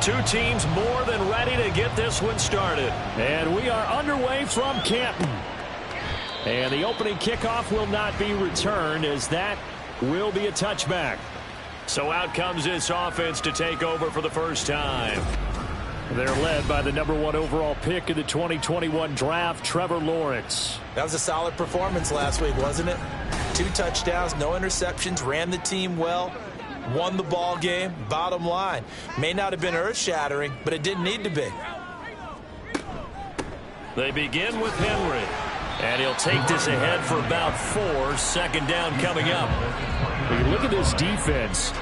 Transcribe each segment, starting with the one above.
Two teams more than ready to get this one started. And we are underway from Canton. And the opening kickoff will not be returned, as that will be a touchback. So out comes this offense to take over for the first time. They're led by the #1 overall pick in the 2021 draft, Trevor Lawrence. That was a solid performance last week, wasn't it? 2 touchdowns, no interceptions, ran the team well, won the ball game. Bottom line, may not have been earth-shattering, but it didn't need to be. They begin with Henry. And he'll take this ahead for about 4. Second down coming up. When you look at this defense,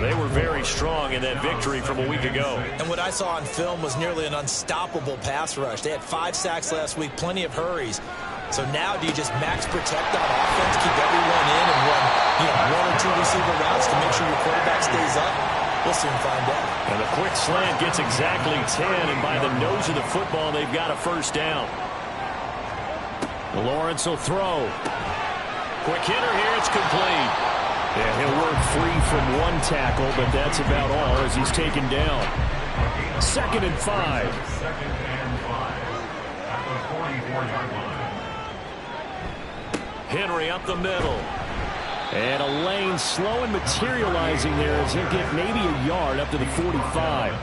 they were very strong in that victory from a week ago. And what I saw on film was nearly an unstoppable pass rush. They had 5 sacks last week, plenty of hurries. So now do you just max protect on offense, keep everyone in, and run 1 or 2 receiver routes to make sure your quarterback stays up? We'll soon find out. And the quick slant gets exactly 10, and by the nose of the football, they've got a first down. Lawrence will throw. Quick hitter here, it's complete. Yeah, he'll work free from 1 tackle, but that's about all as he's taken down. 2nd and 5. Henry up the middle. And a lane slow and materializing there as he'll get maybe a yard up to the 45.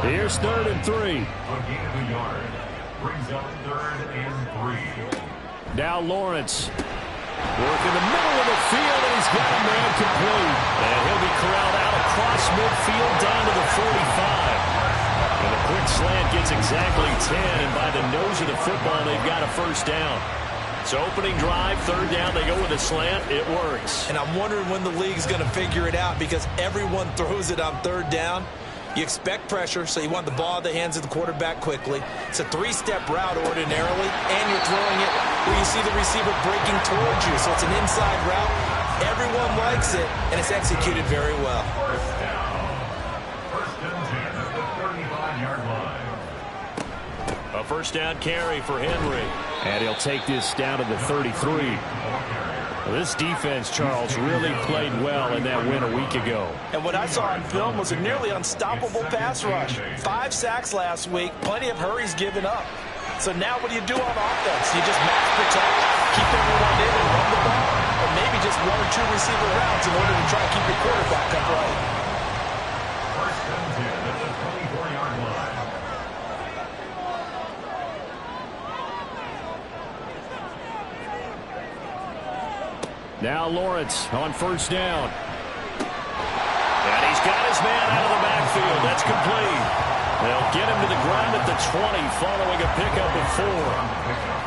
Here's 3rd and 3. Brings up 3rd and 3. Now Lawrence. Work in the middle of the field, and he's got a man complete. And he'll be corralled out across midfield down to the 45. And the quick slant gets exactly 10, and by the nose of the football, they've got a first down. So opening drive, 3rd down, they go with a slant. It works. And I'm wondering when the league's going to figure it out, because everyone throws it on 3rd down. You expect pressure, so you want the ball in the hands of the quarterback quickly. It's a 3-step route ordinarily, and you're throwing it where you see the receiver breaking towards you. So it's an inside route. Everyone likes it, and it's executed very well. First and 10 at the 35-yard line. A first down carry for Henry. And he'll take this down to the 33. This defense, Charles, really played well in that win a week ago. And what I saw on film was a nearly unstoppable pass rush. 5 sacks last week, plenty of hurries given up. So now what do you do on offense? You just max protect, keep everyone in and run the ball, or maybe just 1 or 2 receiver routes in order to try to keep your quarterback upright. First and 10 at the 24-yard line. Now Lawrence on first down. And he's got his man out of the backfield. That's complete. They'll get him to the ground at the 20 following a pickup of 4.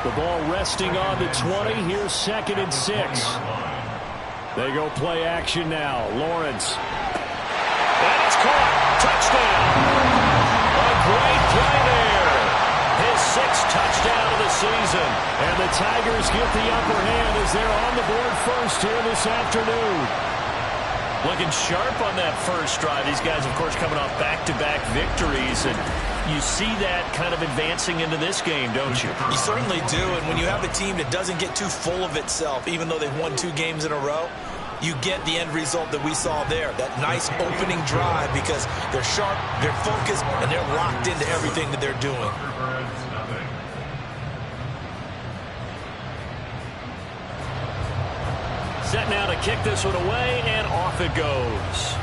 The ball resting on the 20. Here's 2nd and 6. They go play action now. Lawrence. And it's caught. Touchdown. A great play there. His 6th touchdown of the season. And the Tigers get the upper hand as they're on the board first here this afternoon. Looking sharp on that first drive. These guys, of course, coming off back-to-back victories. And you see that kind of advancing into this game, don't you? You certainly do. And when you have a team that doesn't get too full of itself, even though they've won 2 games in a row, you get the end result that we saw there. That nice opening drive, because they're sharp, they're focused, and they're locked into everything that they're doing. Set now to kick this one away, and off it goes.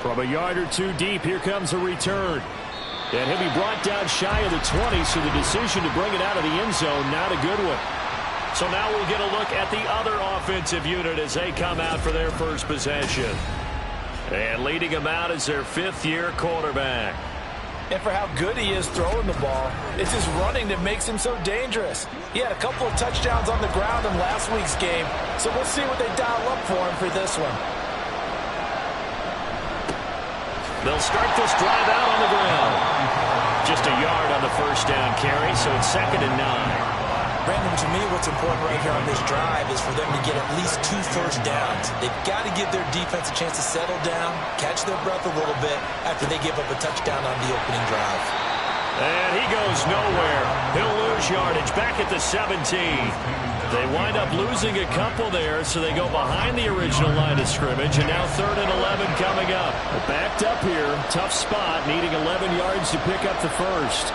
From a yard or 2 deep, here comes a return. And he'll be brought down shy of the 20, so the decision to bring it out of the end zone, not a good one. So now we'll get a look at the other offensive unit as they come out for their first possession. And leading them out is their 5th-year quarterback. And for how good he is throwing the ball, it's his running that makes him so dangerous. He had a couple of touchdowns on the ground in last week's game, so we'll see what they dial up for him for this one. They'll start this drive out on the ground. Just a yard on the first down carry, so it's 2nd and 9. Brandon, to me, what's important right here on this drive is for them to get at least 2 first downs. They've got to give their defense a chance to settle down, catch their breath a little bit after they give up a touchdown on the opening drive. And he goes nowhere. He'll lose yardage back at the 17. They wind up losing a couple there, so they go behind the original line of scrimmage, and now 3rd and 11 coming up. Backed up here. Tough spot, needing 11 yards to pick up the first.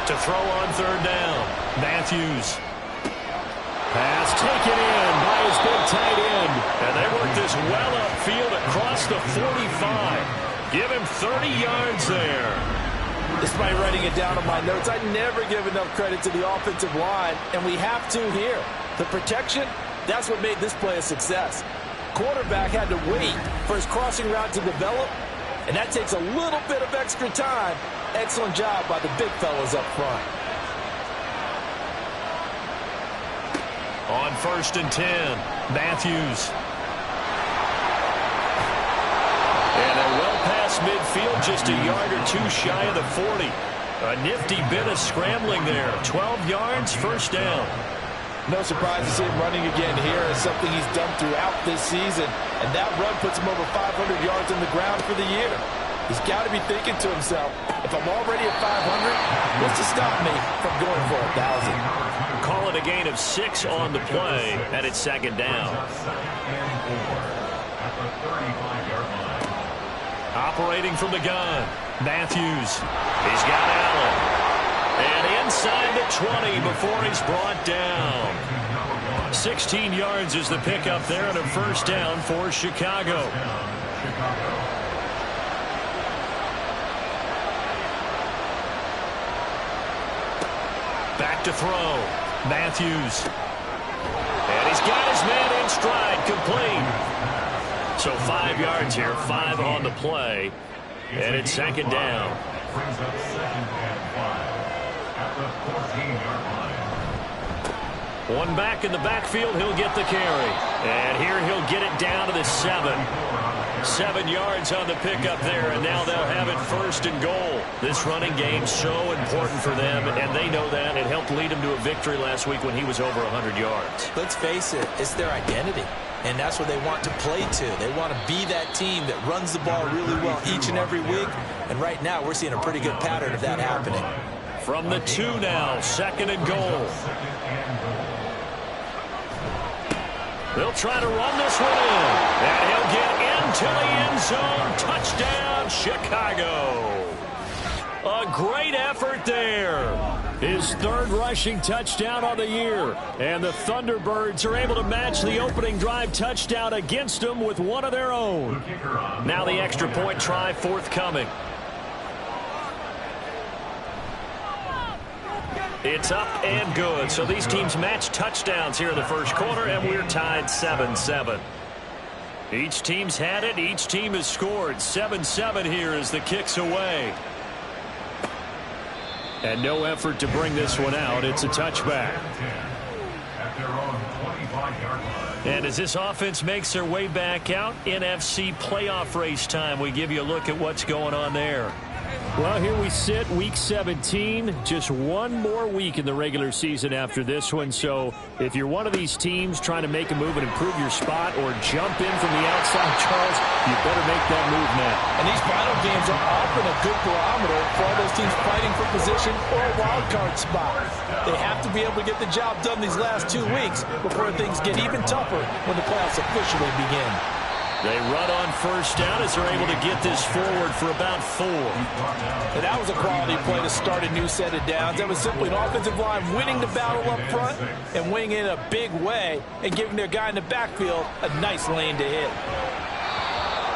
To throw on 3rd down, Matthews. Pass taken in by his big tight end. And they work this well upfield across the 45. Give him 30 yards there. Despite writing it down on my notes, I never give enough credit to the offensive line, and we have to here. The protection, that's what made this play a success. Quarterback had to wait for his crossing route to develop, and that takes a little bit of extra time. Excellent job by the big fellas up front. On 1st and 10, Matthews. And they're well past midfield, just a yard or two shy of the 40. A nifty bit of scrambling there. 12 yards, 1st down. No surprise to see him running again here. It's something he's done throughout this season. And that run puts him over 500 yards on the ground for the year. He's got to be thinking to himself, if I'm already at 500, what's to stop me from going for 1,000? Call it a gain of 6 on the play, and it's 2nd down. Operating from the gun, Matthews. He's got Allen. And inside the 20 before he's brought down. 16 yards is the pickup there, and a 1st down for Chicago. Back to throw, Matthews. And he's got his man in stride, complete. So 5 yards here, 5 on the play, and it's 2nd down. Brings up 2nd and 5 at the 14-yard line. One back in the backfield, he'll get the carry. And here he'll get it down to the 7. 7 yards on the pickup there, and now they'll have it 1st and goal. This running game's so important for them, and they know that. It helped lead him to a victory last week when he was over 100 yards. Let's face it, it's their identity. And that's what they want to play to. They want to be that team that runs the ball really well each and every week. And right now, we're seeing a pretty good pattern of that happening. From the 2 now, 2nd and goal. They'll try to run this one in. And he'll get into the end zone. Touchdown, Chicago. A great effort there. His 3rd rushing touchdown on the year. And the Thunderbirds are able to match the opening drive touchdown against them with one of their own. Now the extra point try forthcoming. It's up and good. So these teams match touchdowns here in the 1st quarter, and we're tied 7-7. Each team's had it. Each team has scored. 7-7 here as the kick's away. And no effort to bring this one out. It's a touchback. And as this offense makes their way back out, NFC playoff race time, we give you a look at what's going on there. Well, here we sit, Week 17. Just one more week in the regular season after this one. So if you're one of these teams trying to make a move and improve your spot or jump in from the outside, Charles, you better make that move now. And these final games are often a good barometer for all those teams fighting for position or a wild card spot. They have to be able to get the job done these last 2 weeks before things get even tougher when the playoffs officially begin. They run on 1st down as they're able to get this forward for about 4. And that was a quality play to start a new set of downs. That was simply an offensive line winning the battle up front and winning in a big way and giving their guy in the backfield a nice lane to hit.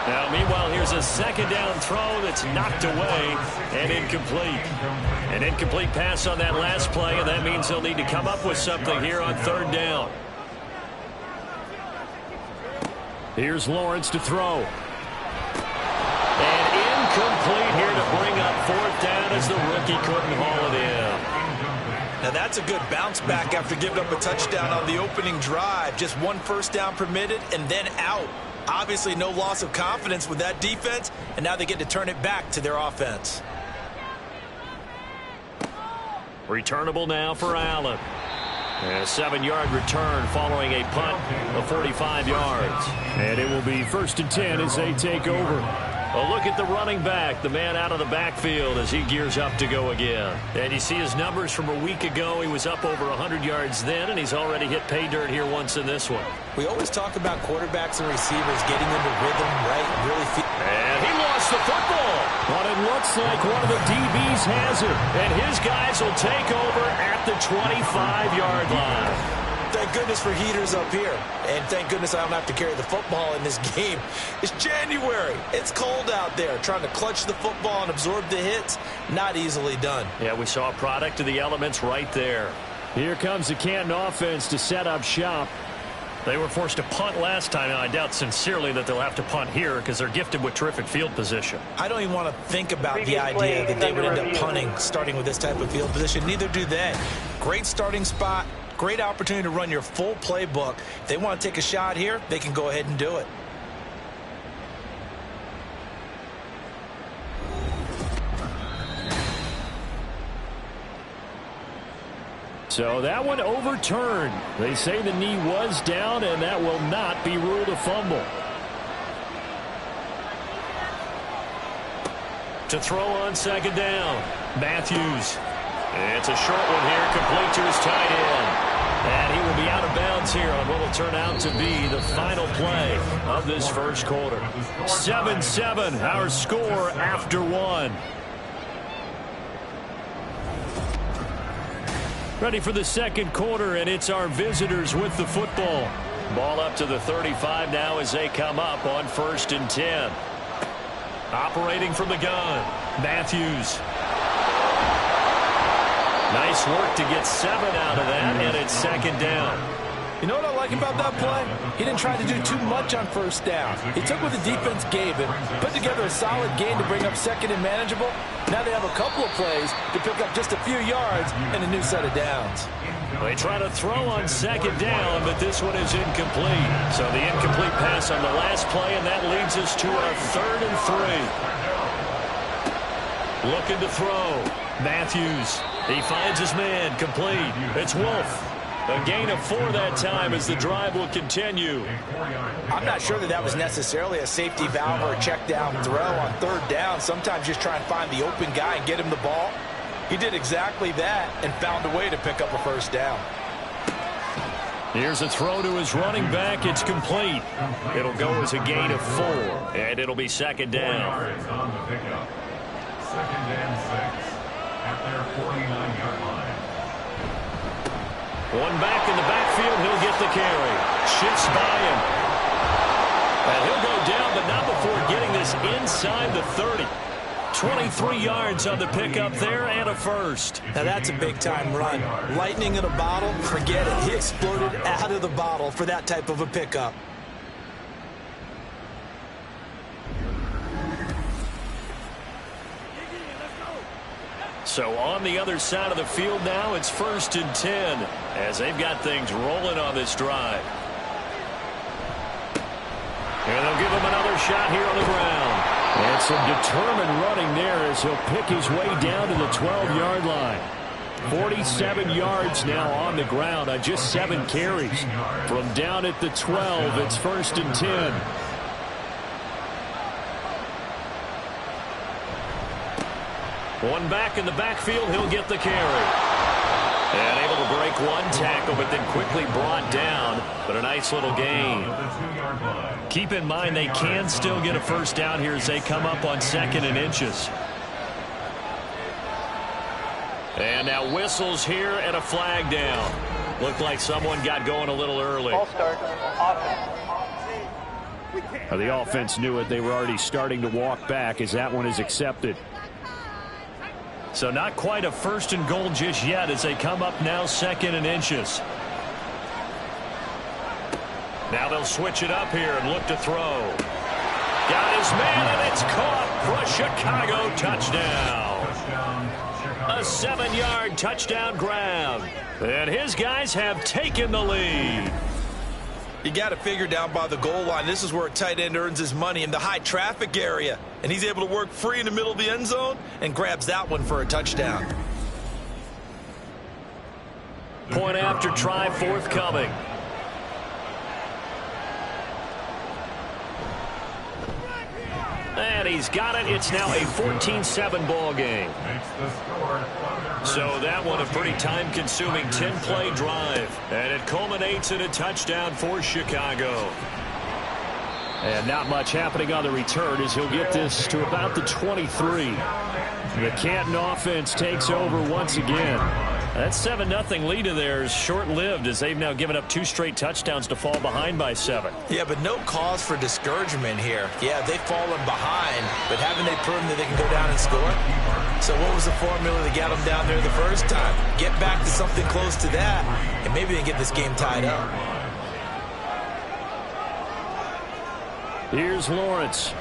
Now, meanwhile, here's a 2nd down throw that's knocked away and incomplete. An incomplete pass on that last play, and that means they'll need to come up with something here on 3rd down. Here's Lawrence to throw. And incomplete here to bring up 4th down as the rookie couldn't haul it in. Now that's a good bounce back after giving up a touchdown on the opening drive. Just 1 1st down permitted and then out. Obviously no loss of confidence with that defense, and now they get to turn it back to their offense. Returnable now for Allen. A 7-yard return following a punt of 45 yards. And it will be 1st and 10 as they take over. A look at the running back, the man out of the backfield as he gears up to go again. And you see his numbers from a week ago. He was up over 100 yards then, and he's already hit pay dirt here once in this one. We always talk about quarterbacks and receivers getting into rhythm, right? And he lost the football. But it looks like one of the DBs has it. And his guys will take over at the 25-yard line. Thank goodness for heaters up here. And thank goodness I don't have to carry the football in this game. It's January. It's cold out there. Trying to clutch the football and absorb the hits, not easily done. Yeah, we saw a product of the elements right there. Here comes the Canton offense to set up shop. They were forced to punt last time, and I doubt sincerely that they'll have to punt here because they're gifted with terrific field position. I don't even want to think about the idea that they would end up punting starting with this type of field position. Neither do they. Great starting spot. Great opportunity to run your full playbook. If they want to take a shot here, they can go ahead and do it. So that one overturned. They say the knee was down, and that will not be ruled a fumble. To throw on second down, Matthews. It's a short one here, complete to his tight end. And he will be out of bounds here on what will turn out to be the final play of this first quarter. 7-7, our score after one. Ready for the second quarter, and it's our visitors with the football. Ball up to the 35 now as they come up on 1st and 10. Operating from the gun, Matthews. Nice work to get 7 out of that, and it's second down. You know what I like about that play? He didn't try to do too much on first down. He took what the defense gave him, put together a solid gain to bring up second and manageable. Now they have a couple of plays to pick up just a few yards and a new set of downs. They try to throw on second down, but this one is incomplete. So the incomplete pass on the last play, and that leads us to our 3rd and 3. Looking to throw. Matthews. He finds his man, complete. It's Wolf. A gain of 4 that time as the drive will continue. I'm not sure that was necessarily a safety valve or a check down throw on 3rd down. Sometimes just try and find the open guy and get him the ball. He did exactly that and found a way to pick up a first down. Here's a throw to his running back. It's complete. It'll go as a gain of 4, and it'll be second down. Second and 6 at their 49-yard line. One back in the backfield. He'll get the carry. Shifts by him. And he'll go down, but not before getting this inside the 30. 23 yards on the pickup there and a first. Now that's a big-time run. Lightning in a bottle, forget it. He exploded out of the bottle for that type of a pickup. So on the other side of the field now, it's 1st and 10 as they've got things rolling on this drive. And they'll give him another shot here on the ground. And some determined running there as he'll pick his way down to the 12-yard line. 47 yards now on the ground on just 7 carries. From down at the 12, it's 1st and 10. One back in the backfield, he'll get the carry. And able to break one tackle, but then quickly brought down. But a nice little gain. Keep in mind they can still get a first down here as they come up on 2nd and inches. And now whistles here and a flag down. Looked like someone got going a little early. Ball start. The offense knew it. They were already starting to walk back as that one is accepted. So not quite a 1st and goal just yet as they come up now 2nd and inches. Now they'll switch it up here and look to throw. Got his man, and it's caught for a Chicago touchdown. A 7-yard touchdown grab. And his guys have taken the lead. You got to figure down by the goal line. This is where a tight end earns his money, in the high traffic area. And he's able to work free in the middle of the end zone and grabs that one for a touchdown. Point after try forthcoming. And he's got it. It's now a 14-7 ball game. So that one a pretty time-consuming 10-play drive. And it culminates in a touchdown for Chicago. And not much happening on the return as he'll get this to about the 23. The Canton offense takes over once again. That 7-0 lead of theirs short-lived as they've now given up 2 straight touchdowns to fall behind by 7. Yeah, but no cause for discouragement here. Yeah, they've fallen behind, but haven't they proven that they can go down and score? So what was the formula that got them down there the first time? Get back to something close to that, and maybe they can get this game tied up. Here's Lawrence.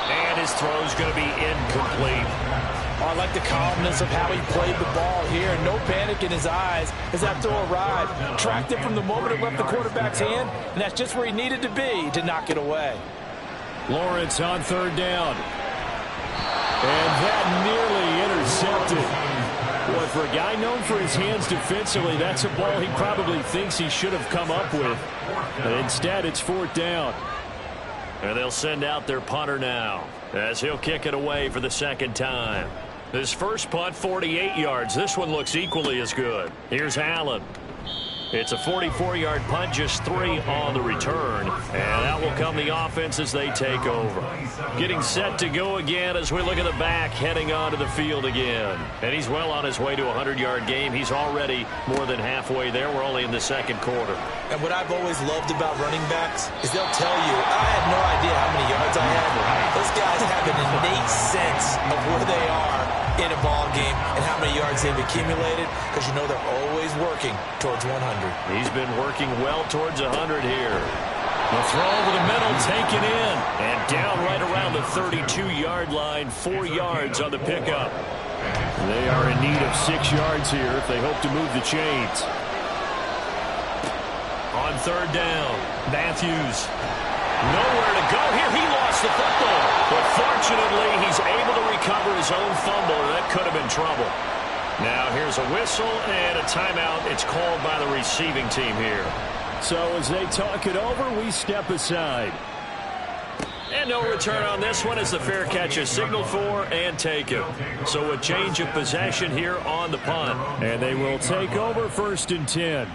And his throw's going to be incomplete. Oh, I like the calmness of how he played the ball here. No panic in his eyes as that throw arrived. Tracked it from the moment it left the quarterback's hand, and that's just where he needed to be to knock it away. Lawrence on 3rd down. And that nearly intercepted. Boy, for a guy known for his hands defensively, that's a ball he probably thinks he should have come up with. But instead, it's 4th down. And they'll send out their punter now as he'll kick it away for the 2nd time. His first punt, 48 yards. This one looks equally as good. Here's Allen. It's a 44-yard punt, just 3 on the return. And out will come the offense as they take over. Getting set to go again as we look at the back heading onto the field again. And he's well on his way to a 100-yard game. He's already more than halfway there. We're only in the 2nd quarter. And what I've always loved about running backs is they'll tell you, I had no idea how many yards I had. Those guys have an innate sense of where they are in a ball game and how many yards they've accumulated, because you know they're always working towards 100. He's been working well towards 100 here. The throw over the middle, taken in, and down right around the 32-yard line, 4 yards on the pickup. They are in need of 6 yards here if they hope to move the chains. On 3rd down, Matthews. Nowhere to go here. He lost the football. But fortunately, he's able to recover his own fumble, or that could have been trouble. Now here's a whistle and a timeout. It's called by the receiving team here. So as they talk it over, we step aside. And no return on this one as the fair catch is signaled for and taken. So a change of possession here on the punt. And they will take over 1st and 10.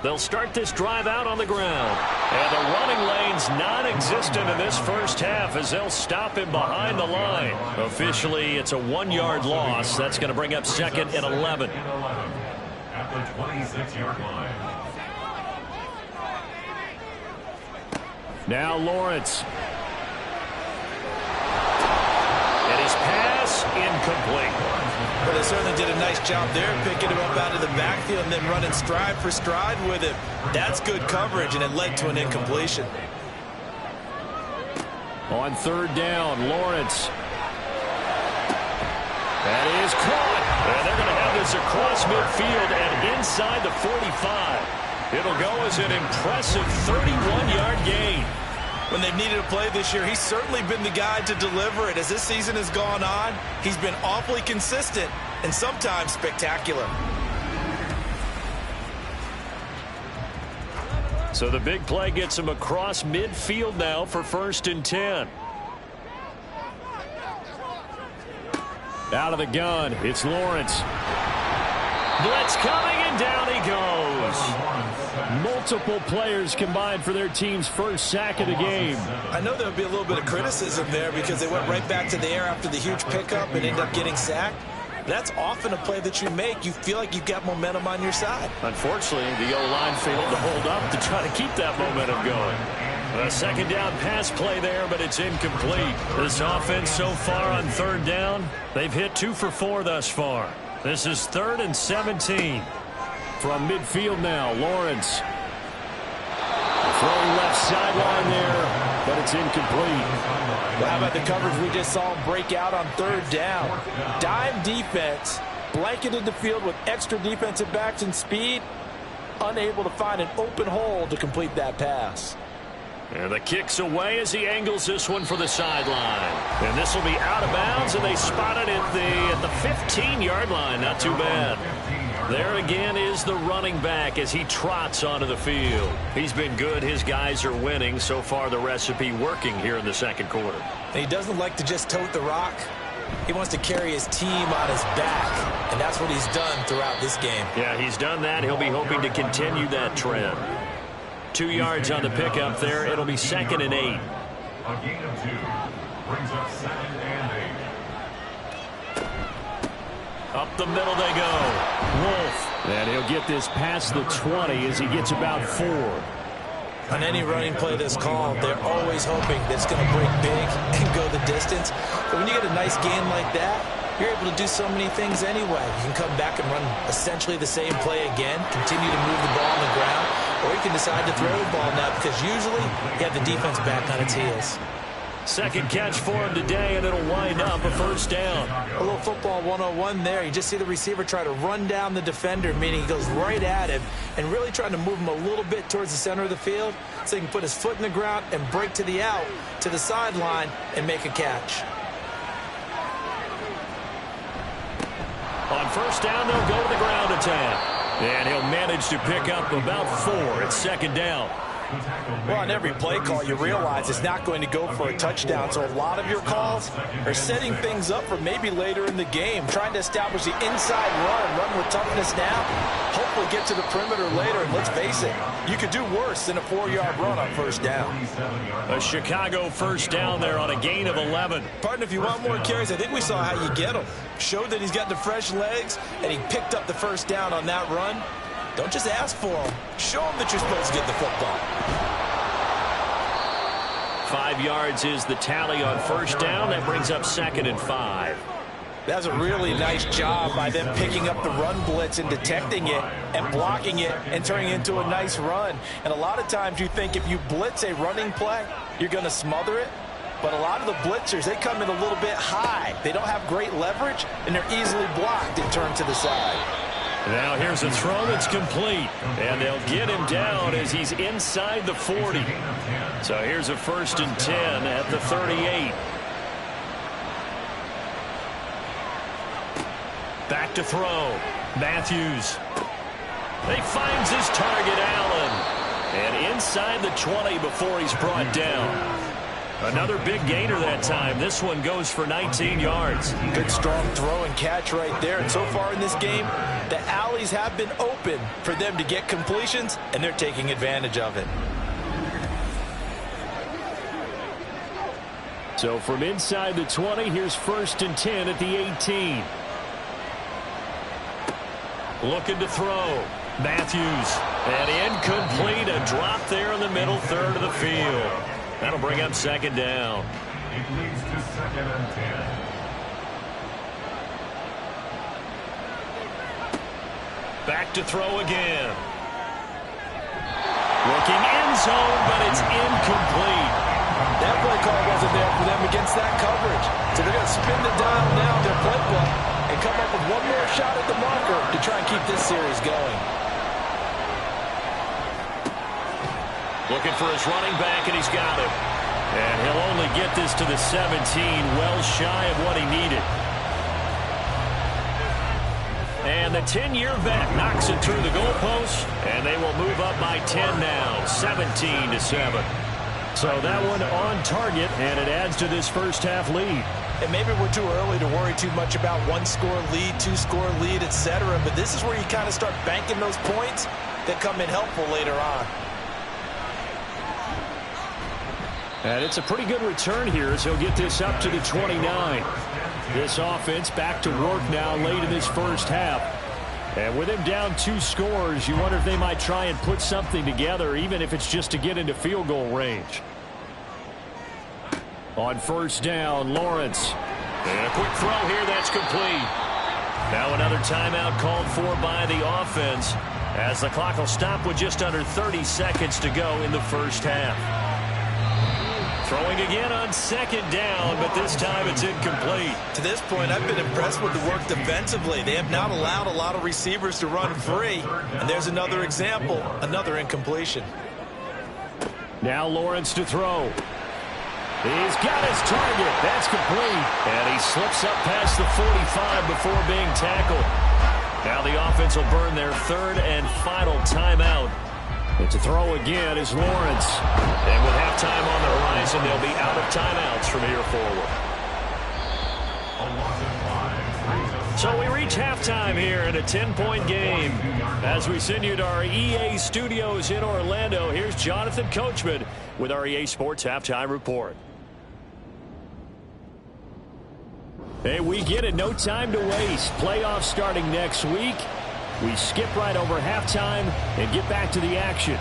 They'll start this drive out on the ground. And the running lane's non-existent in this first half as they'll stop him behind the line. Officially, it's a 1-yard loss. That's going to bring up 2nd and 11. At the 26-yard line. Now Lawrence. And his pass incomplete. But they certainly did a nice job there, picking him up out of the backfield and then running stride for stride with him. That's good coverage, and it led to an incompletion. On 3rd down, Lawrence. That is caught. And they're going to have this across midfield and inside the 45. It'll go as an impressive 31-yard gain. When they've needed a play this year, he's certainly been the guy to deliver it. As this season has gone on, he's been awfully consistent and sometimes spectacular. So the big play gets him across midfield now for 1st and 10. Out of the gun, it's Lawrence. Blitz coming, and down he goes. Multiple players combined for their team's first sack of the game. I know there would be a little bit of criticism there because they went right back to the air after the huge pickup and ended up getting sacked. That's often a play that you make. You feel like you've got momentum on your side. Unfortunately, the O-line failed to hold up to try to keep that momentum going. A 2nd down pass play there, but it's incomplete. This offense so far on 3rd down, they've hit 2 for 4 thus far. This is 3rd and 17. From midfield now, Lawrence. Throwing left sideline there, but it's incomplete. Well, how about the coverage we just saw him break out on 3rd down? Dime defense, blanketed the field with extra defensive backs and speed, unable to find an open hole to complete that pass. And the kick's away as he angles this one for the sideline. And this will be out of bounds, and they spot it at the 15-yard line. Not too bad. There again is the running back as he trots onto the field. He's been good. His guys are winning. So far, the recipe working here in the second quarter. And he doesn't like to just tote the rock. He wants to carry his team on his back, and that's what he's done throughout this game. Yeah, he's done that. He'll be hoping to continue that trend. 2 yards on the pickup there. It'll be 2nd and 8. A gain of 2 brings up 2nd and 8. Up the middle they go. Wolf. And he'll get this past the 20 as he gets about 4. On any running play that's called, they're always hoping that it's going to break big and go the distance. But when you get a nice gain like that, you're able to do so many things anyway. You can come back and run essentially the same play again, continue to move the ball on the ground, or you can decide to throw the ball now because usually you have the defense back on its heels. Second catch for him today, and it'll wind up a first down. A little football 101 there. You just see the receiver try to run down the defender, meaning he goes right at him and really trying to move him a little bit towards the center of the field so he can put his foot in the ground and break to the out, to the sideline, and make a catch. On first down, they'll go to the ground attack. And he'll manage to pick up about 4. It's 2nd down. Well, on every play call, you realize it's not going to go for a touchdown. So a lot of your calls are setting things up for maybe later in the game, trying to establish the inside run with toughness now, hopefully get to the perimeter later. And let's face it, you could do worse than a 4-yard run on first down. A Chicago first down there on a gain of 11. Partner, if you want more carries, I think we saw how you get them. Showed that he's got the fresh legs, and he picked up the first down on that run. Don't just ask for them. Show them that you're supposed to get the football. 5 yards is the tally on first down. That brings up 2nd and 5. That's a really nice job by them picking up the run blitz and detecting it and blocking it and turning it into a nice run. And a lot of times you think if you blitz a running play, you're going to smother it. But a lot of the blitzers, they come in a little bit high. They don't have great leverage, and they're easily blocked and turned to the side. Now here's a throw that's complete. And they'll get him down as he's inside the 40. So here's a 1st and 10 at the 38. Back to throw. Matthews. He finds his target, Allen. And inside the 20 before he's brought down. Another big gainer that time. This one goes for 19 yards. Good strong throw and catch right there. And so far in this game, the alleys have been open for them to get completions, and they're taking advantage of it. So from inside the 20, here's 1st and 10 at the 18. Looking to throw. Matthews. And incomplete. A drop there in the middle third of the field. That'll bring up 2nd down. It leads to 2nd and 10. Back to throw again. Looking end zone, but it's incomplete. That play call wasn't there for them against that coverage. So they're going to spin the dial now, their playbook, and come up with one more shot at the marker to try and keep this series going. Looking for his running back, and he's got it. And he'll only get this to the 17, well shy of what he needed. And the 10-year vet knocks it through the goalpost, and they will move up by 10 now, 17-7. So that one on target, and it adds to this first-half lead. And maybe we're too early to worry too much about one-score lead, two-score lead, etc. But this is where you kind of start banking those points that come in helpful later on. And it's a pretty good return here as he'll get this up to the 29. This offense back to work now late in this first half. And with him down 2 scores, you wonder if they might try and put something together, even if it's just to get into field goal range. On first down, Lawrence. And a quick throw here, that's complete. Now another timeout called for by the offense as the clock will stop with just under 30 seconds to go in the first half. Throwing again on 2nd down, but this time it's incomplete. To this point, I've been impressed with the work defensively. They have not allowed a lot of receivers to run free. And there's another example, another incompletion. Now Lawrence to throw. He's got his target. That's complete. And he slips up past the 45 before being tackled. Now the offense will burn their third and final timeout. And to throw again is Lawrence. And with halftime on the horizon, they'll be out of timeouts from here forward. So we reach halftime here in a 10-point game. As we send you to our EA studios in Orlando, here's Jonathan Coachman with our EA Sports Halftime Report. Hey, we get it. No time to waste. Playoffs starting next week. We skip right over halftime and get back to the action.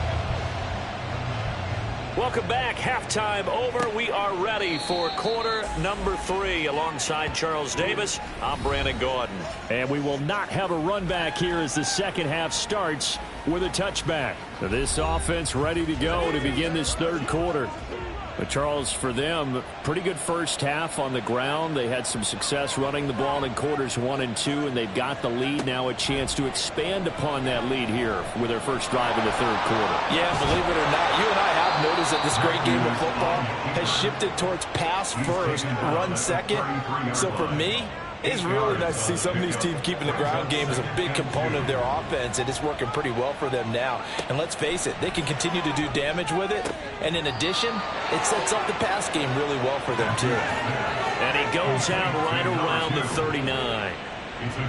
Welcome back. Halftime over. We are ready for quarter number 3. Alongside Charles Davis, I'm Brandon Gordon. And we will not have a run back here as the second half starts with a touchback. This offense ready to go to begin this third quarter. But Charles, for them, pretty good first half on the ground. They had some success running the ball in quarters 1 and 2, and they've got the lead. Now a chance to expand upon that lead here with their first drive in the third quarter. Yeah, believe it or not, you and I have noticed that this great game of football has shifted towards pass first, run second. So for me, it's really nice to see some of these teams keeping the ground game as a big component of their offense, and it's working pretty well for them now. And let's face it, they can continue to do damage with it. And in addition, it sets up the pass game really well for them, too. And he goes out right around the 39.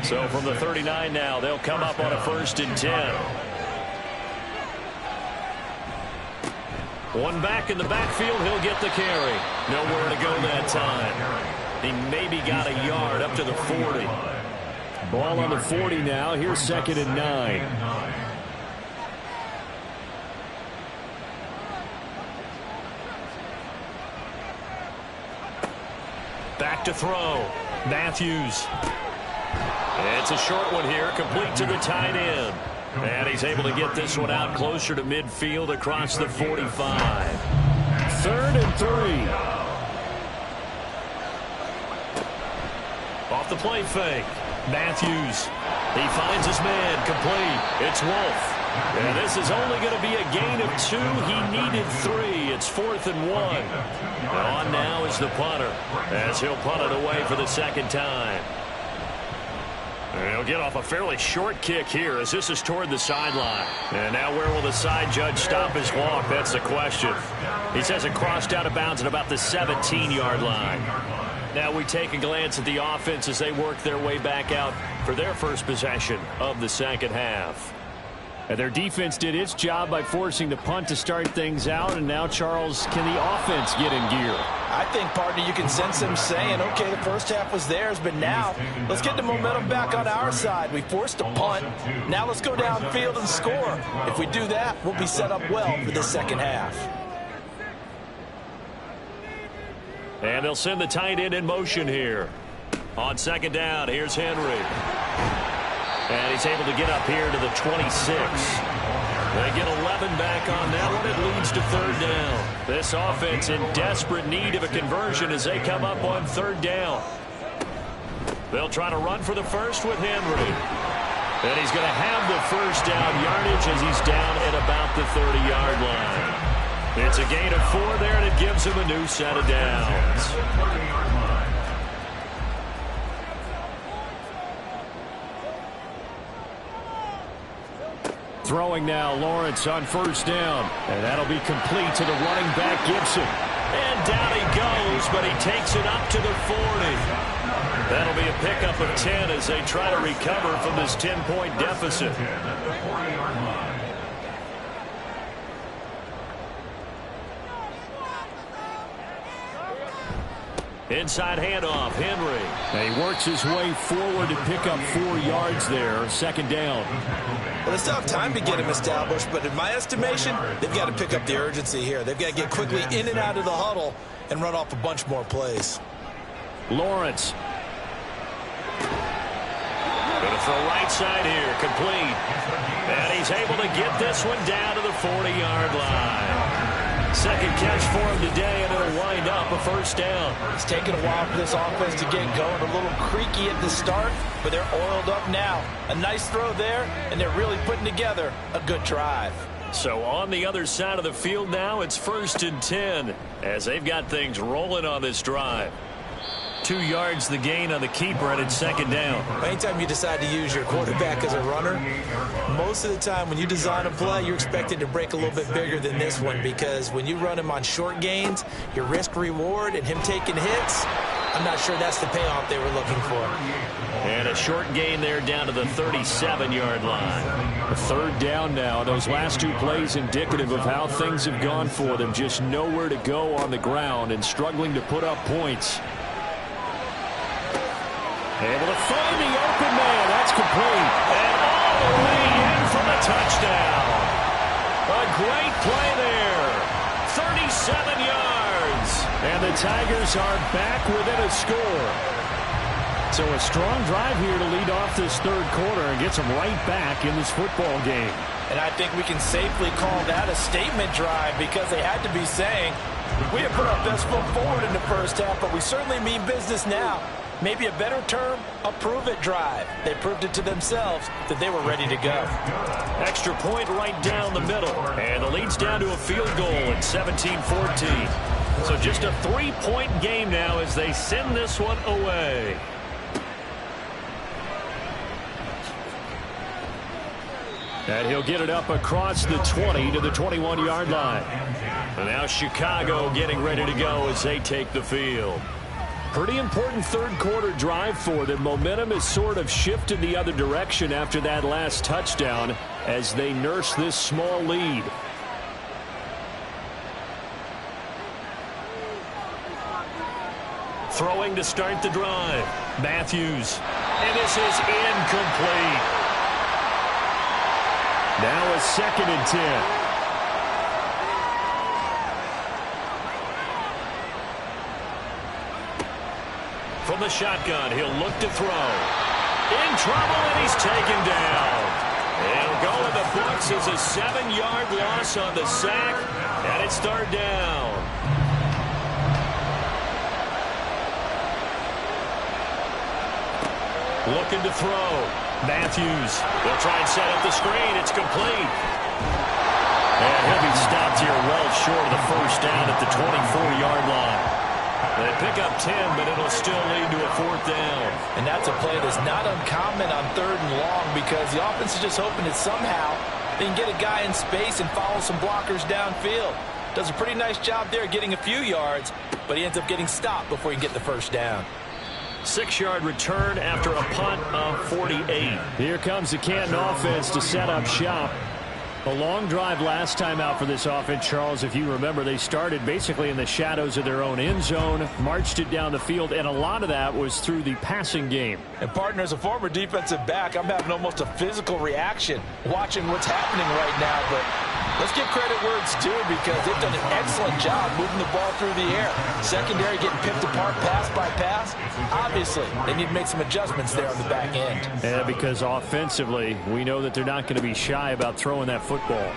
So from the 39 now, they'll come up on a 1st and 10. One back in the backfield, he'll get the carry. Nowhere to go that time. He maybe got a yard up to the 40. Ball on the 40 now. Here's 2nd and 9. Back to throw. Matthews. It's a short one here, complete to the tight end. And he's able to get this one out closer to midfield across the 45. 3rd and 3. Off the play fake. Matthews. He finds his man. Complete. It's Wolf. And this is only going to be a gain of 2. He needed 3. It's 4th and 1. And on now is the punter, as he'll punt it away for the second time. And he'll get off a fairly short kick here as this is toward the sideline. And now where will the side judge stop his walk? That's the question. He says it crossed out of bounds at about the 17-yard line. Now we take a glance at the offense as they work their way back out for their first possession of the second half. And their defense did its job by forcing the punt to start things out. And now, Charles, can the offense get in gear? I think, partner, you can sense them saying, okay, the first half was theirs, but now let's get the momentum back on our side. We forced a punt. Now let's go downfield and score. If we do that, we'll be set up well for the second half. And they'll send the tight end in motion here. On second down, here's Henry. And he's able to get up here to the 26. They get 11 back on that one. It leads to 3rd down. This offense in desperate need of a conversion as they come up on 3rd down. They'll try to run for the first with Henry. And he's going to have the first down yardage as he's down at about the 30-yard line. It's a gain of 4 there, and it gives him a new set of downs. Throwing now, Lawrence on 1st down. And that'll be complete to the running back, Gibson. And down he goes, but he takes it up to the 40. That'll be a pickup of 10 as they try to recover from this 10-point deficit. Inside handoff, Henry. And he works his way forward to pick up 4 yards there. 2nd down. Well, they still have time to get him established, but in my estimation, they've got to pick up the urgency here. They've got to get quickly in and out of the huddle and run off a bunch more plays. Lawrence. Going to throw right side here, complete. And he's able to get this one down to the 40-yard line. Second catch for him today, and it'll wind up a 1st down. It's taken a while for this offense to get going. A little creaky at the start, but they're oiled up now. A nice throw there, and they're really putting together a good drive. So on the other side of the field now, it's 1st and 10 as they've got things rolling on this drive. 2 yards the gain on the keeper, and it's 2nd down. Anytime you decide to use your quarterback as a runner, most of the time when you design a play, you're expected to break a little bit bigger than this one, because when you run him on short gains, your risk-reward and him taking hits, I'm not sure that's the payoff they were looking for. And a short gain there down to the 37-yard line. 3rd down now. Those last 2 plays indicative of how things have gone for them. Just nowhere to go on the ground and struggling to put up points. Able to find the open man. That's complete. And all the way in for the touchdown. A great play there. 37 yards. And the Tigers are back within a score. So a strong drive here to lead off this 3rd quarter and gets them right back in this football game. And I think we can safely call that a statement drive, because they had to be saying, we have put our best foot forward in the first half, but we certainly mean business now. Maybe a better term, a prove-it drive. They proved it to themselves that they were ready to go. Extra point right down the middle. And the lead's down to a field goal at 17-14. So just a 3-point game now as they send this one away. And he'll get it up across the 20 to the 21-yard line. And now Chicago getting ready to go as they take the field. Pretty important 3rd quarter drive for them. Momentum has sort of shifted the other direction after that last touchdown as they nurse this small lead. Throwing to start the drive. Matthews. And this is incomplete. Now a 2nd and 10. From the shotgun, he'll look to throw. In trouble, and he's taken down. He'll go in the books as a 7-yard loss on the sack, and it's 3rd down. Looking to throw. Matthews. They'll try and set up the screen. It's complete. And he'll be stopped here well short of the 1st down at the 24-yard line. They pick up 10, but it'll still lead to a 4th down. And that's a play that's not uncommon on 3rd and long, because the offense is just hoping that somehow they can get a guy in space and follow some blockers downfield. Does a pretty nice job there getting a few yards, but he ends up getting stopped before he can get the 1st down. 6-yard return after a punt of 48. Here comes the Canton offense to set up shop. A long drive last time out for this offense, Charles. If you remember, they started basically in the shadows of their own end zone, marched it down the field, and a lot of that was through the passing game. And partner, as a former defensive back, I'm having almost a physical reaction watching what's happening right now. But let's give credit where it's due, because they've done an excellent job moving the ball through the air. Secondary getting picked apart pass by pass. Obviously, they need to make some adjustments there on the back end. Yeah, because offensively, we know that they're not going to be shy about throwing that football.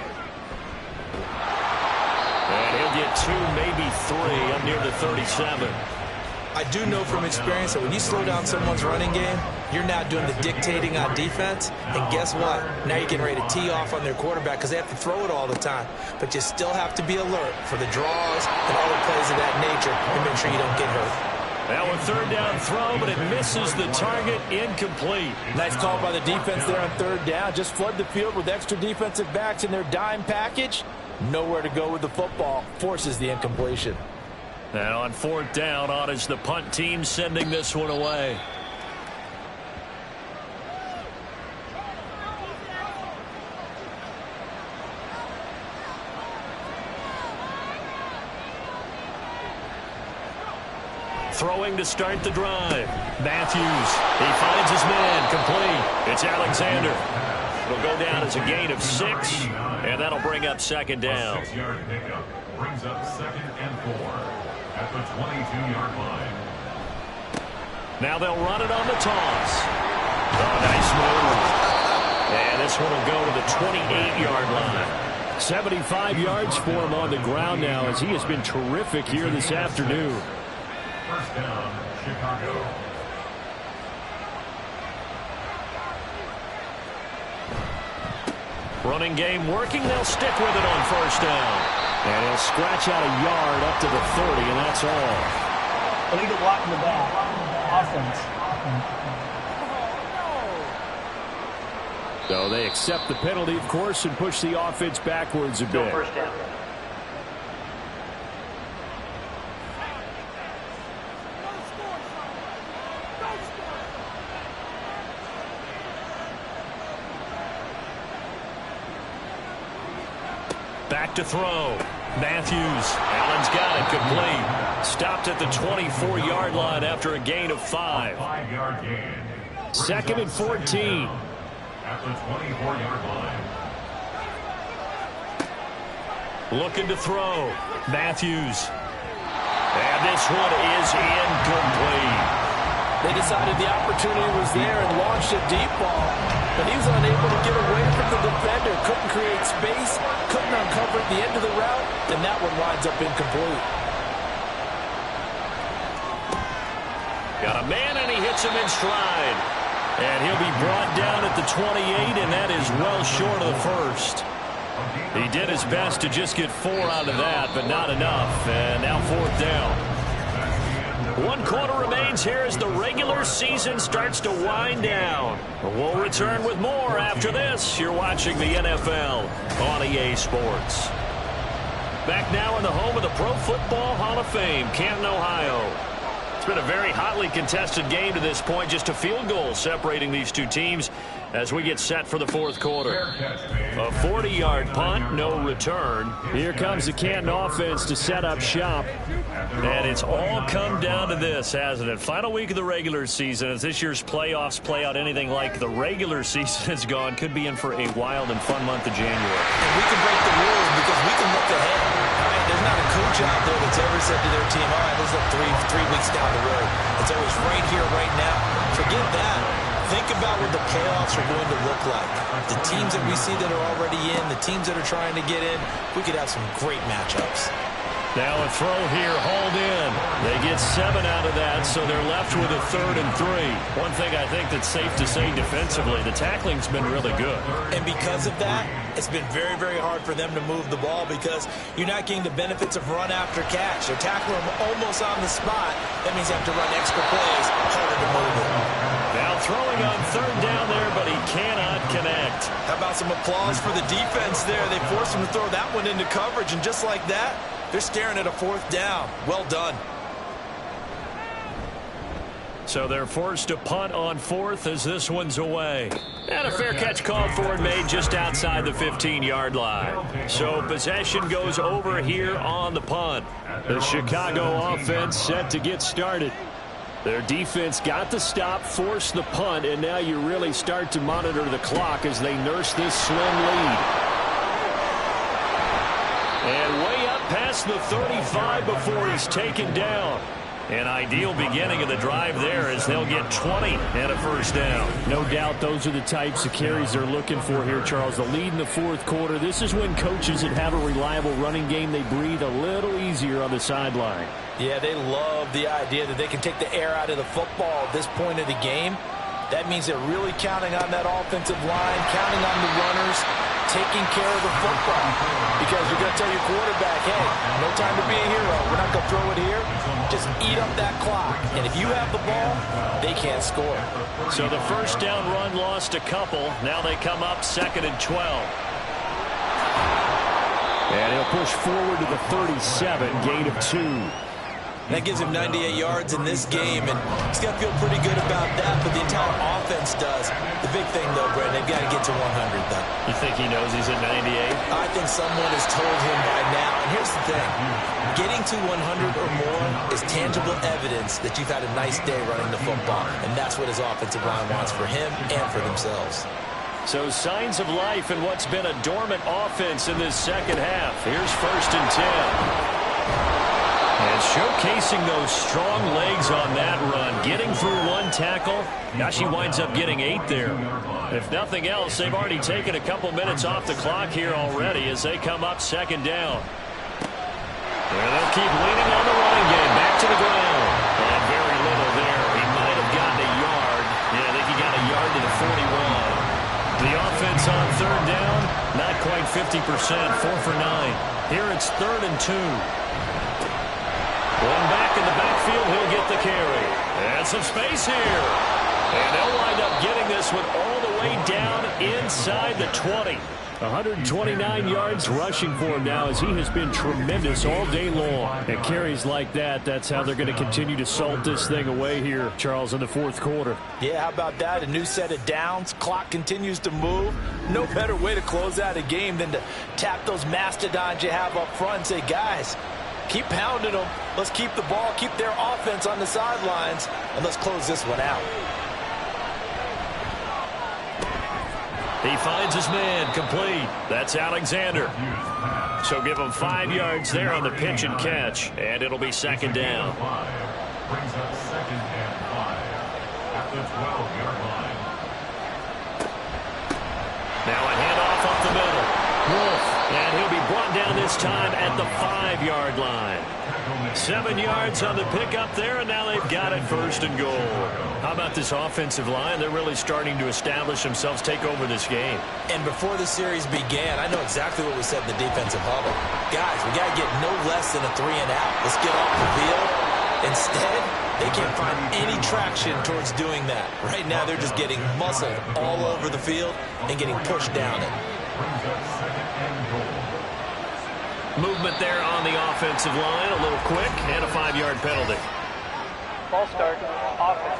And he'll get 2, maybe 3 up near the 37. I do know from experience that when you slow down someone's running game, you're not doing the dictating on defense. And guess what? Now you're getting ready to tee off on their quarterback because they have to throw it all the time. But you still have to be alert for the draws and other plays of that nature and make sure you don't get hurt. Now a 3rd down throw, but it misses the target. Incomplete. Nice call by the defense there on 3rd down. Just flood the field with extra defensive backs in their dime package. Nowhere to go with the football. Forces the incompletion. Now on 4th down, on is the punt team sending this one away. Throwing to start the drive. Matthews. He finds his man. Complete. It's Alexander. It'll go down as a gain of 6, and that'll bring up 2nd down. 6-yard pickup brings up 2nd and 4 at the 22-yard line. Now they'll run it on the toss. Oh, nice move. And this one will go to the 28-yard line. 75 yards for him on the ground now, as he has been terrific here this afternoon. 1st down, Chicago. Running game working. They'll stick with it on first down. And he'll scratch out a yard up to the 30, and that's all. Illegal block in the back. Offense. So they accept the penalty, of course, and push the offense backwards a bit. First down. Back to throw. Matthews. Allen's got it complete. Stopped at the 24-yard line after a gain of 5. 5-yard gain. Second and 14. At the 24-yard line. Looking to throw. Matthews. And this one is incomplete. They decided the opportunity was there and launched a deep ball, but he was unable to get away from the defender, couldn't create space, couldn't uncover the end of the route, and that one winds up incomplete. Got a man, and he hits him in stride. And he'll be brought down at the 28, and that is well short of the first. He did his best to just get 4 out of that, but not enough. And now fourth down. 1 quarter remains here as the regular season starts to wind down. We'll return with more after this. You're watching the NFL on EA Sports. Back now in the home of the Pro Football Hall of Fame, Canton, Ohio. It's been a very hotly contested game to this point. Just a field goal separating these two teams as we get set for the fourth quarter. A 40-yard punt, no return. Here comes the Canton offense to set up shop. And it's all come down to this, hasn't it? Final week of the regular season. As this year's playoffs play out anything like the regular season has gone, could be in for a wild and fun month of January. And we can break the rules because we can look ahead. All right? There's not a coach out there that's ever said to their team, all right, let's look three weeks down the road. It's always right here, right now. Forget that. Think about what the playoffs are going to look like. The teams that we see that are already in, the teams that are trying to get in, we could have some great matchups. Now a throw here, hauled in. They get 7 out of that, so they're left with a 3rd and 3. One thing I think that's safe to say defensively, the tackling's been really good. And because of that, it's been very, very hard for them to move the ball because you're not getting the benefits of run after catch. They're tackling them almost on the spot. That means they have to run extra plays, harder to move it. Now throwing on 3rd down there, but he cannot connect. How about some applause for the defense there? They forced him to throw that one into coverage, and just like that, they're staring at a 4th down. Well done. So they're forced to punt on 4th as this one's away. And a fair catch called for and made just outside the 15-yard line. So possession goes over here on the punt. The Chicago offense set to get started. Their defense got the stop, forced the punt, and now you really start to monitor the clock as they nurse this slim lead. And way up past the 35 before he's taken down. An ideal beginning of the drive there as they'll get 20 and a first down. No doubt those are the types of carries they're looking for here, Charles. The lead in the fourth quarter. This is when coaches that have a reliable running game, they breathe a little easier on the sideline. Yeah, they love the idea that they can take the air out of the football at this point of the game. That means they're really counting on that offensive line, counting on the runners, taking care of the football. Because you're going to tell your quarterback, hey, no time to be a hero. We're not going to throw it here. Just eat up that clock. And if you have the ball, they can't score. So the first down run lost a couple. Now they come up 2nd and 12. And he'll push forward to the 37, gain of 2. That gives him 98 yards in this game, and he's got to feel pretty good about that, but the entire offense does. The big thing, though, Brent, they've got to get to 100, though. You think he knows he's at 98? I think someone has told him by now. And here's the thing. Getting to 100 or more is tangible evidence that you've had a nice day running the football, and that's what his offensive line wants for him and for themselves. So signs of life in what's been a dormant offense in this second half. Here's 1st and 10. And showcasing those strong legs on that run. Getting through 1 tackle. Now she winds up getting 8 there. If nothing else, they've already taken a couple minutes off the clock here already as they come up 2nd down. And they'll keep leaning on the running game. Back to the ground. And very little there. He might have gotten a yard. Yeah, I think he got a yard to the 41. The offense on 3rd down, 50%, 4 for 9. Here it's 3rd and 2. One back in the backfield, he'll get the carry. And some space here. And they'll wind up getting this one all the way down inside the 20. 129 yards rushing for him now as he has been tremendous all day long. And carries like that, that's how they're going to continue to salt this thing away here, Charles, in the 4th quarter. Yeah, how about that? A new set of downs. Clock continues to move. No better way to close out a game than to tap those mastodons you have up front and say, guys, keep pounding them. Let's keep the ball, keep their offense on the sidelines, and let's close this one out. He finds his man, complete. That's Alexander. So give him 5 yards there on the pitch and catch, and it'll be 2nd down. Brings up 2nd and 5 at the 12-yard line. Now a handoff up the middle. Wolf, and he'll be brought down this time at the 5-yard line. 7 yards on the pickup there, and now they've got it 1st and goal. How about this offensive line? They're really starting to establish themselves, take over this game. And before the series began, I know exactly what we said in the defensive huddle. Guys, we got to get no less than a 3-and-out. Let's get off the field. Instead, they can't find any traction towards doing that. Right now, they're just getting muscled all over the field and getting pushed down it. Brings up 2nd and goal. Movement there on the offensive line, a little quick, and a 5-yard penalty. Ball start, offense.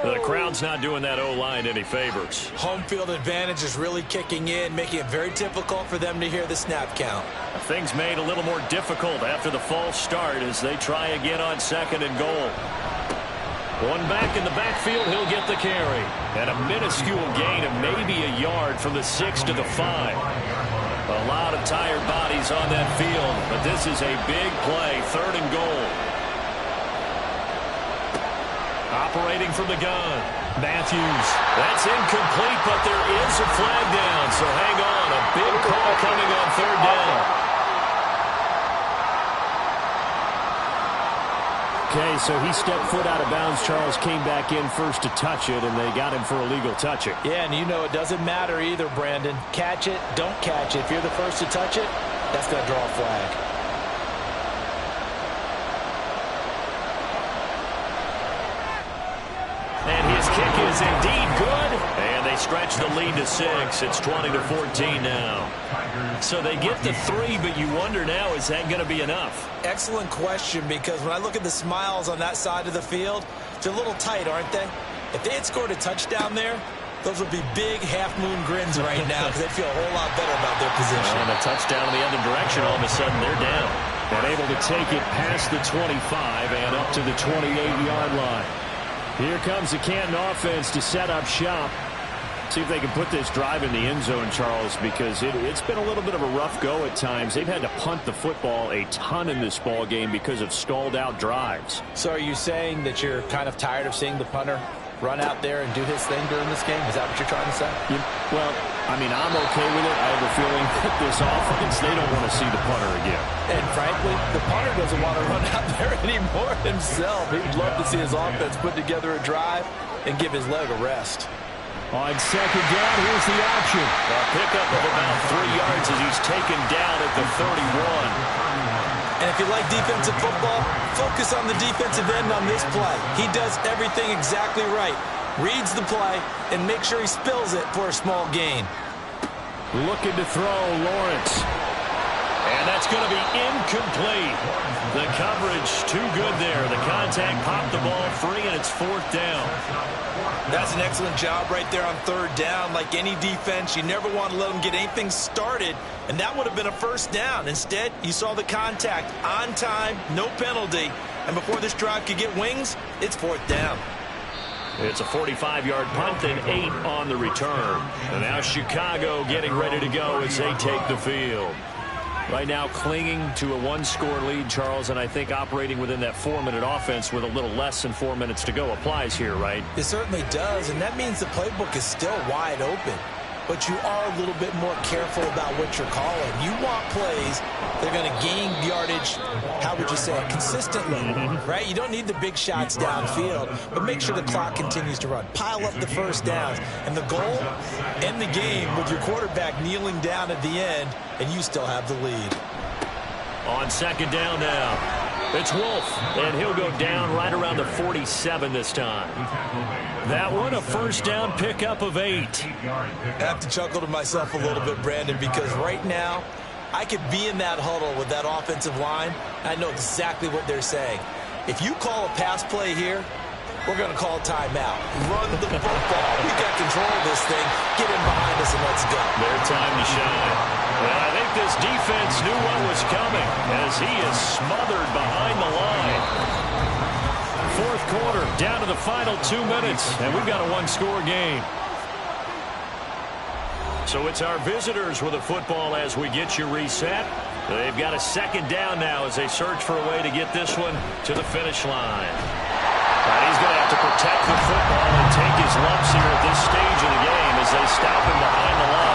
The crowd's not doing that O-line any favors. Home field advantage is really kicking in, making it very difficult for them to hear the snap count. Things made a little more difficult after the false start as they try again on 2nd and goal. One back in the backfield, he'll get the carry. And a minuscule gain of maybe a yard from the 6 to the 5. A lot of tired bodies on that field, but this is a big play, 3rd and goal. Operating from the gun, Matthews. That's incomplete, but there is a flag down, so hang on. A big call coming on 3rd down. Okay, so he stepped foot out of bounds. Charles came back in first to touch it, and they got him for a legal touching. Yeah, and you know it doesn't matter either, Brandon. Catch it, don't catch it. If you're the first to touch it, that's going to draw a flag. And his kick is indeed good. And they stretch the lead to 6. It's 20-14 now. So they get the 3, but you wonder now, is that going to be enough? Excellent question, because when I look at the smiles on that side of the field, they're a little tight, aren't they? If they had scored a touchdown there, those would be big half-moon grins right now because they feel a whole lot better about their position. And a touchdown in the other direction, all of a sudden they're down. And able to take it past the 25 and up to the 28-yard line. Here comes the Canton offense to set up shop. See if they can put this drive in the end zone, Charles, because it's been a little bit of a rough go at times. They've had to punt the football a ton in this ball game because of stalled-out drives. So are you saying that you're kind of tired of seeing the punter run out there and do his thing during this game? Is that what you're trying to say? Well, I mean, I'm okay with it. I have a feeling that this offense, they don't want to see the punter again. And frankly, the punter doesn't want to run out there anymore himself. He'd love to see his offense put together a drive and give his leg a rest. On 2nd down, here's the action. A pickup of about 3 yards as he's taken down at the 31. And if you like defensive football, focus on the defensive end on this play. He does everything exactly right. Reads the play and make sure he spills it for a small gain. Looking to throw, Lawrence. And that's going to be incomplete. The coverage too good there. The contact popped the ball free, and it's 4th down. That's an excellent job right there on 3rd down. Like any defense, you never want to let them get anything started, and that would have been a 1st down. Instead, you saw the contact on time, no penalty, and before this drive could get wings, it's 4th down. It's a 45-yard punt and 8 on the return. And now Chicago getting ready to go as they take the field. Right now clinging to a 1-score lead, Charles, and I think operating within that 4-minute offense with a little less than 4 minutes to go applies here, right? It certainly does, and that means the playbook is still wide open. but you are a little bit more careful about what you're calling. You want plays that are going to gain yardage, how would you say it, consistently, right? You don't need the big shots downfield, but make sure the clock continues to run. Pile up the first downs. And the goal, end the game with your quarterback kneeling down at the end, and you still have the lead. On second down now, it's Wolf, and he'll go down right around the 47 this time. That one, a first down pickup of 8. I have to chuckle to myself a little bit, Brandon, because right now, I could be in that huddle with that offensive line. I know exactly what they're saying. If you call a pass play here, we're going to call timeout. Run the football. We got control of this thing. Get in behind us and let's go. Their time to shine. Well, I think this defense knew what was coming as he is smothered behind the line. Fourth quarter, down to the final 2 minutes, and we've got a one-score game. So it's our visitors with the football as we get you reset. They've got a second down now as they search for a way to get this one to the finish line. And he's going to have to protect the football and take his lumps here at this stage of the game as they stop him behind the line.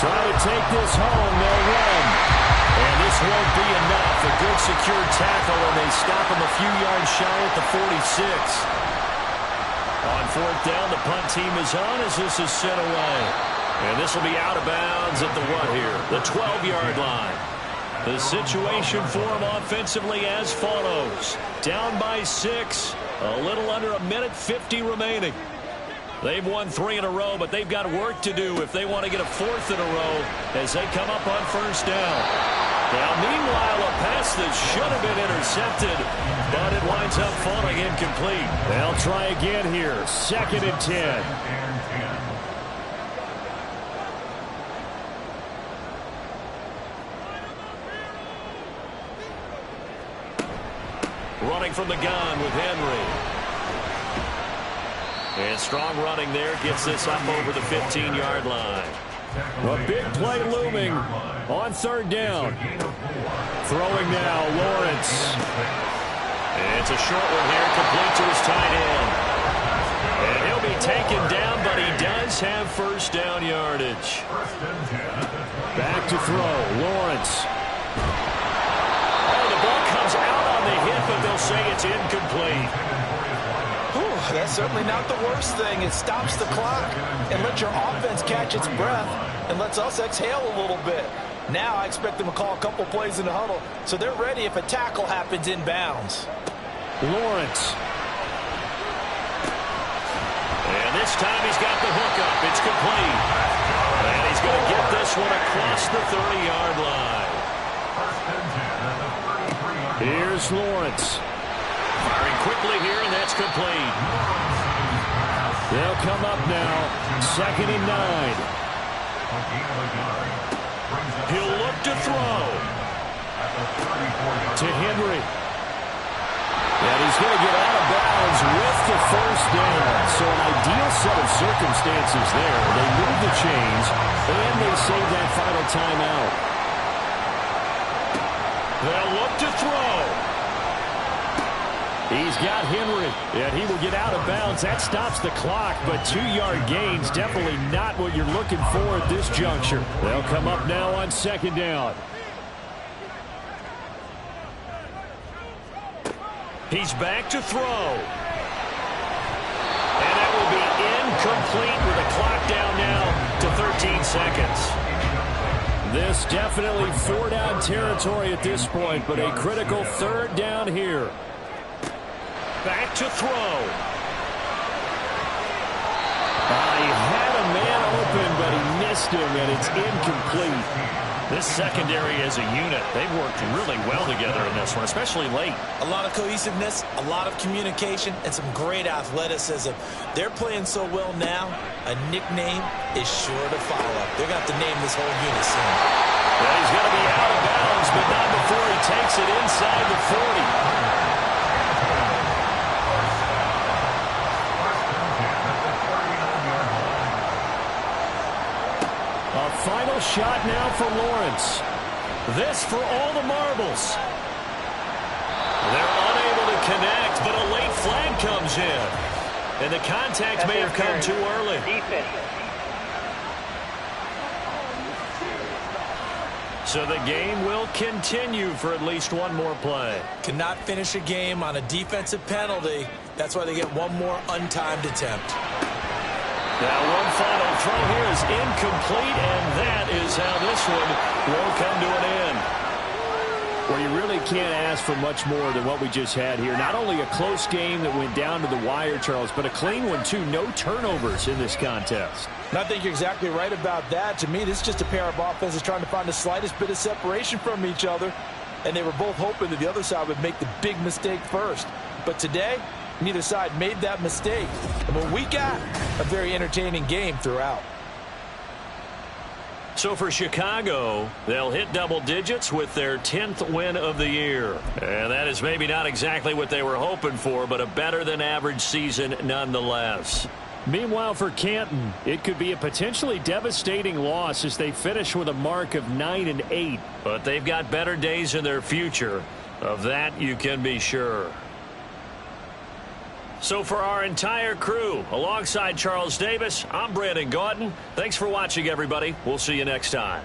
Trying to take this home, they'll run. And this won't be enough. A good secure tackle, and they stop him a few yards shy at the 46. On fourth down, the punt team is on as this is sent away. And this will be out of bounds at the what here? The 12-yard line. The situation for him offensively as follows. Down by 6, a little under 1:50 remaining. They've won 3 in a row, but they've got work to do if they want to get a 4th in a row as they come up on first down. Now, meanwhile, a pass that should have been intercepted, but it winds up falling incomplete. They'll try again here. 2nd and 10. Running from the gun with Henry. And strong running there gets this up over the 15-yard line. A big play looming on third down. Throwing now, Lawrence. And it's a short one here, complete to his tight end. And he'll be taken down, but he does have first down yardage. Back to throw, Lawrence. Oh, the ball comes out on the hit, but they'll say it's incomplete. That's certainly not the worst thing. It stops the clock and lets your offense catch its breath and lets us exhale a little bit. Now I expect them to call a couple plays in the huddle so they're ready if a tackle happens inbounds. Lawrence. And this time he's got the hook up. It's complete. And he's going to get this one across the 30-yard line. Here's Lawrence. Firing quickly here, and that's complete. They'll come up now. 2nd and 9. He'll look to throw. To Henry. And he's going to get out of bounds with the first down. So an ideal set of circumstances there. They move the chains, and they save that final timeout. They'll look to throw. He's got Henry, and he will get out of bounds. That stops the clock, but 2-yard gains, definitely not what you're looking for at this juncture. They'll come up now on second down. He's back to throw. And that will be incomplete with the clock down now to 13 seconds. This definitely 4-down territory at this point, but a critical 3rd down here. Back to throw. He had a man open, but he missed him, and it's incomplete. This secondary as a unit, they've worked really well together in this one, especially late. A lot of cohesiveness, a lot of communication, and some great athleticism. They're playing so well now, a nickname is sure to follow. They're going to have to name this whole unit soon. Well, he's going to be out of bounds, but not before he takes it inside the 40. Final shot now for Lawrence. This for all the marbles. They're unable to connect, but a late flag comes in. And the contact may have come too early. Defense. So the game will continue for at least one more play. Cannot finish a game on a defensive penalty. That's why they get one more untimed attempt. Now one final throw here is incomplete, and that is how this one will come to an end. Well, you really can't ask for much more than what we just had here. Not only a close game that went down to the wire, Charles, but a clean one, too. No turnovers in this contest. And I think you're exactly right about that. To me, this is just a pair of offenses trying to find the slightest bit of separation from each other. And they were both hoping that the other side would make the big mistake first. But today, neither side made that mistake. And what we got, a very entertaining game throughout. So for Chicago, they'll hit double digits with their 10th win of the year. And that is maybe not exactly what they were hoping for, but a better than average season nonetheless. Meanwhile, for Canton, it could be a potentially devastating loss as they finish with a mark of 9-8. But they've got better days in their future. Of that, you can be sure. So for our entire crew, alongside Charles Davis, I'm Brandon Gaudin. Thanks for watching, everybody. We'll see you next time.